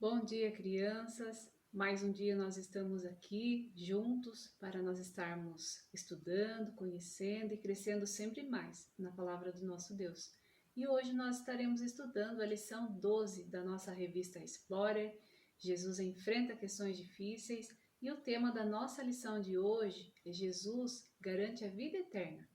Bom dia, crianças. Mais um dia nós estamos aqui juntos para nós estarmos estudando, conhecendo e crescendo sempre mais na palavra do nosso Deus. E hoje nós estaremos estudando a lição 12 da nossa revista Explorer. Jesus enfrenta questões difíceis e o tema da nossa lição de hoje é Jesus garante a vida eterna.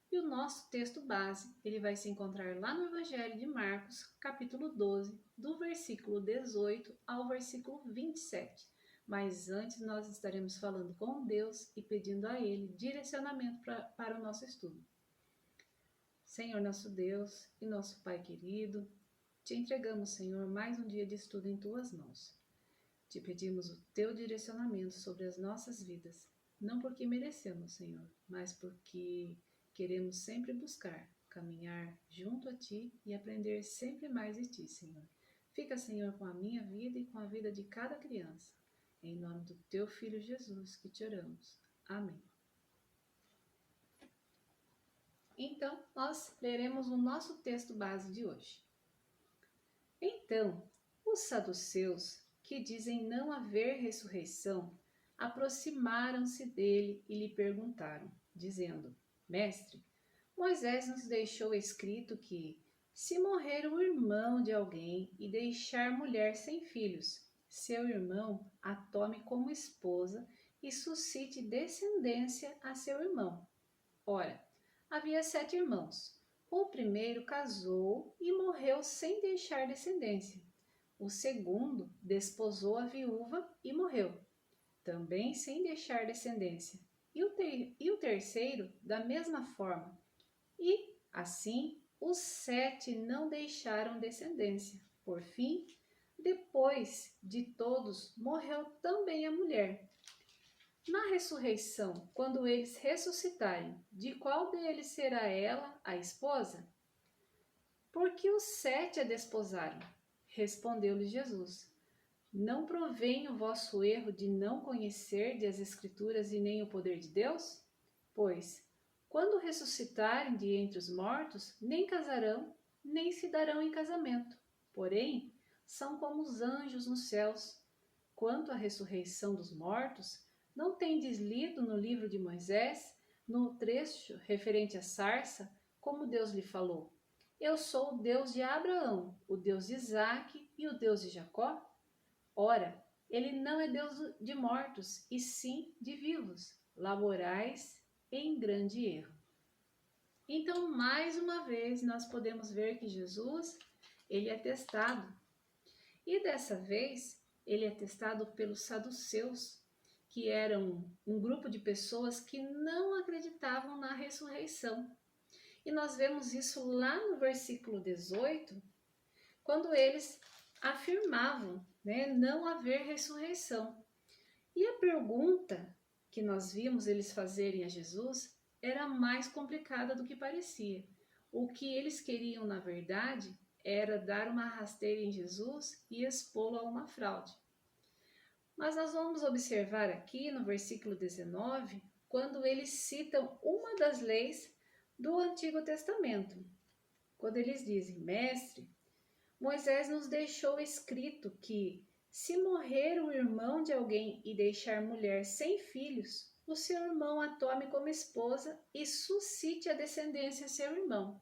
E o nosso texto base, ele vai se encontrar lá no Evangelho de Marcos, capítulo 12, do versículo 18 ao versículo 27. Mas antes nós estaremos falando com Deus e pedindo a Ele direcionamento para o nosso estudo. Senhor nosso Deus e nosso Pai querido, te entregamos, Senhor, mais um dia de estudo em Tuas mãos. Te pedimos o Teu direcionamento sobre as nossas vidas, não porque merecemos, Senhor, mas porque queremos sempre buscar, caminhar junto a Ti e aprender sempre mais de Ti, Senhor. Fica, Senhor, com a minha vida e com a vida de cada criança. Em nome do Teu Filho Jesus que te oramos. Amém. Então, nós leremos o nosso texto base de hoje. Então, os saduceus, que dizem não haver ressurreição, aproximaram-se dele e lhe perguntaram, dizendo: Mestre, Moisés nos deixou escrito que, se morrer o irmão de alguém e deixar mulher sem filhos, seu irmão a tome como esposa e suscite descendência a seu irmão. Ora, havia 7 irmãos. O primeiro casou e morreu sem deixar descendência. O segundo desposou a viúva e morreu, também sem deixar descendência. E o terceiro, da mesma forma. E, assim, os 7 não deixaram descendência. Por fim, depois de todos, morreu também a mulher. Na ressurreição, quando eles ressuscitarem, de qual deles será ela a esposa? Porque os 7 a desposaram. Respondeu-lhe Jesus: Não provém o vosso erro de não conhecerdes as Escrituras e nem o poder de Deus? Pois, quando ressuscitarem de entre os mortos, nem casarão, nem se darão em casamento. Porém, são como os anjos nos céus. Quanto à ressurreição dos mortos, não tendes lido no livro de Moisés, no trecho referente à sarça, como Deus lhe falou: Eu sou o Deus de Abraão, o Deus de Isaque e o Deus de Jacó? Ora, ele não é Deus de mortos, e sim de vivos. Laborais em grande erro. Então, mais uma vez, nós podemos ver que Jesus, ele é testado. E dessa vez, ele é testado pelos saduceus, que eram um grupo de pessoas que não acreditavam na ressurreição. E nós vemos isso lá no versículo 18, quando eles afirmavam, não haver ressurreição. E a pergunta que nós vimos eles fazerem a Jesus era mais complicada do que parecia. O que eles queriam, na verdade, era dar uma rasteira em Jesus e expô-lo a uma fraude. Mas nós vamos observar aqui no versículo 19, quando eles citam uma das leis do Antigo Testamento. Quando eles dizem: Mestre, Moisés nos deixou escrito que, se morrer o irmão de alguém e deixar mulher sem filhos, o seu irmão a tome como esposa e suscite a descendência a seu irmão.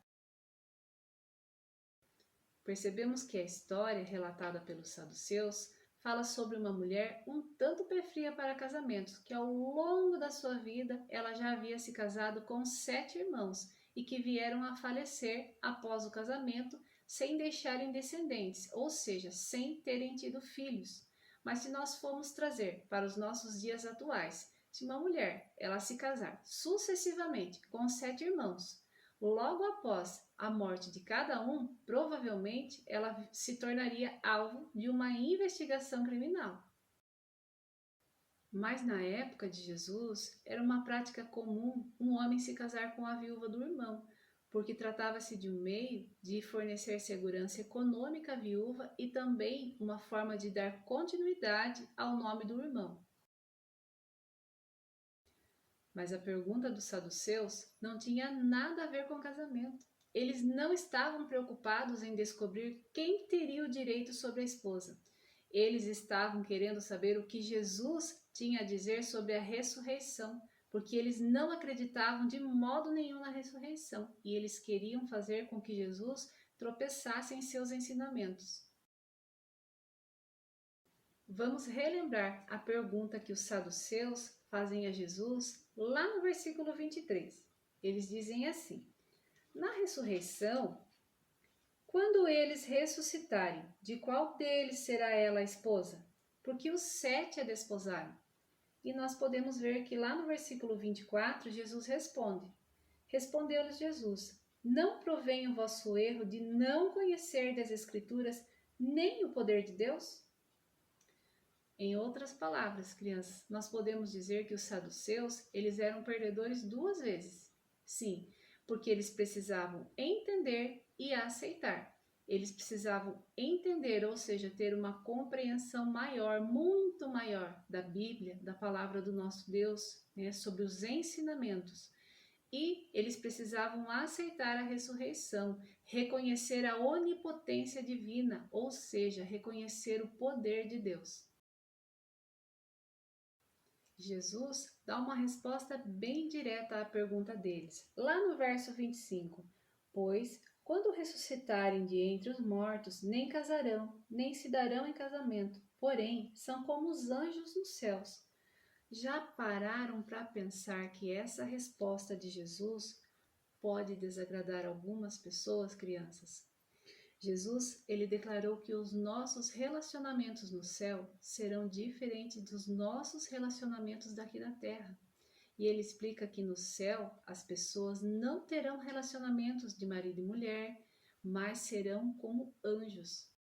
Percebemos que a história relatada pelos saduceus fala sobre uma mulher um tanto pé fria para casamentos, que ao longo da sua vida ela já havia se casado com 7 irmãos e que vieram a falecer após o casamento sem deixarem descendentes, ou seja, sem terem tido filhos. Mas se nós formos trazer para os nossos dias atuais, se uma mulher ela se casar sucessivamente com 7 irmãos, logo após a morte de cada um, provavelmente ela se tornaria alvo de uma investigação criminal. Mas na época de Jesus, era uma prática comum um homem se casar com a viúva do irmão, porque tratava-se de um meio de fornecer segurança econômica à viúva e também uma forma de dar continuidade ao nome do irmão. Mas a pergunta dos saduceus não tinha nada a ver com casamento. Eles não estavam preocupados em descobrir quem teria o direito sobre a esposa. Eles estavam querendo saber o que Jesus tinha a dizer sobre a ressurreição, porque eles não acreditavam de modo nenhum na ressurreição e eles queriam fazer com que Jesus tropeçasse em seus ensinamentos. Vamos relembrar a pergunta que os saduceus fazem a Jesus lá no versículo 23. Eles dizem assim: na ressurreição, quando eles ressuscitarem, de qual deles será ela a esposa? Porque os 7 a desposaram. E nós podemos ver que lá no versículo 24, Jesus responde. Respondeu-lhes Jesus: não provém o vosso erro de não conhecer das Escrituras nem o poder de Deus? Em outras palavras, crianças, nós podemos dizer que os saduceus, eles eram perdedores 2 vezes. Sim, porque eles precisavam entender e aceitar. Eles precisavam entender, ou seja, ter uma compreensão maior, muito maior da Bíblia, da palavra do nosso Deus, né, sobre os ensinamentos. E eles precisavam aceitar a ressurreição, reconhecer a onipotência divina, ou seja, reconhecer o poder de Deus. Jesus dá uma resposta bem direta à pergunta deles, lá no verso 25. Pois, quando ressuscitarem de entre os mortos, nem casarão, nem se darão em casamento, porém, são como os anjos nos céus. Já pararam para pensar que essa resposta de Jesus pode desagradar algumas pessoas, crianças? Jesus, ele declarou que os nossos relacionamentos no céu serão diferentes dos nossos relacionamentos daqui da terra. E ele explica que no céu as pessoas não terão relacionamentos de marido e mulher, mas serão como anjos.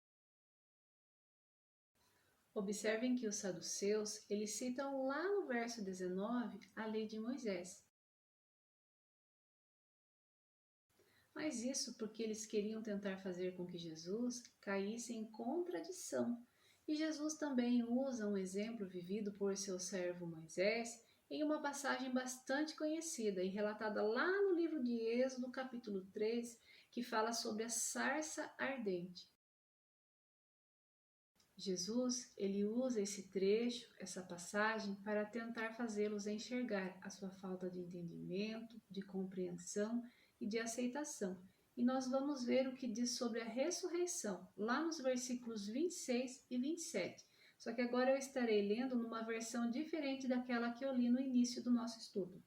Observem que os saduceus, eles citam lá no verso 19 a lei de Moisés. Mas isso porque eles queriam tentar fazer com que Jesus caísse em contradição. E Jesus também usa um exemplo vivido por seu servo Moisés em uma passagem bastante conhecida e relatada lá no livro de Êxodo, capítulo 3, que fala sobre a sarça ardente. Jesus, ele usa esse trecho, essa passagem, para tentar fazê-los enxergar a sua falta de entendimento, de compreensão e de aceitação. E nós vamos ver o que diz sobre a ressurreição, lá nos versículos 26 e 27. Só que agora eu estarei lendo numa versão diferente daquela que eu li no início do nosso estudo.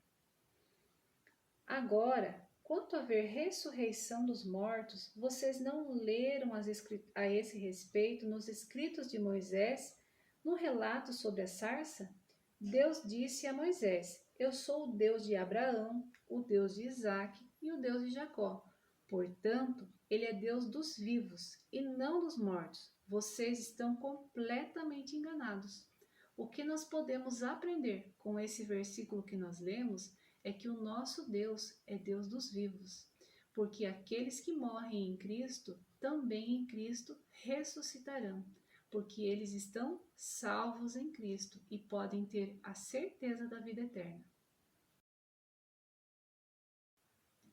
Agora, quanto a ver ressurreição dos mortos, vocês não leram a esse respeito nos escritos de Moisés, no relato sobre a sarça? Deus disse a Moisés: eu sou o Deus de Abraão, o Deus de Isaque e o Deus de Jacó. Portanto, ele é Deus dos vivos e não dos mortos. Vocês estão completamente enganados. O que nós podemos aprender com esse versículo que nós lemos é que o nosso Deus é Deus dos vivos, porque aqueles que morrem em Cristo, também em Cristo ressuscitarão, porque eles estão salvos em Cristo e podem ter a certeza da vida eterna.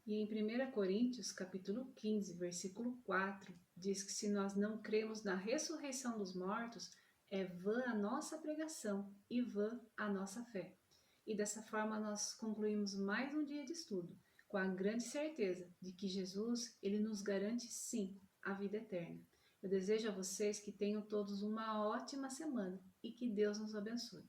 E em 1 Coríntios, capítulo 15, versículo 4, diz que se nós não cremos na ressurreição dos mortos, é vã a nossa pregação e vã a nossa fé. E dessa forma nós concluímos mais um dia de estudo, com a grande certeza de que Jesus, ele nos garante sim a vida eterna. Eu desejo a vocês que tenham todos uma ótima semana e que Deus nos abençoe.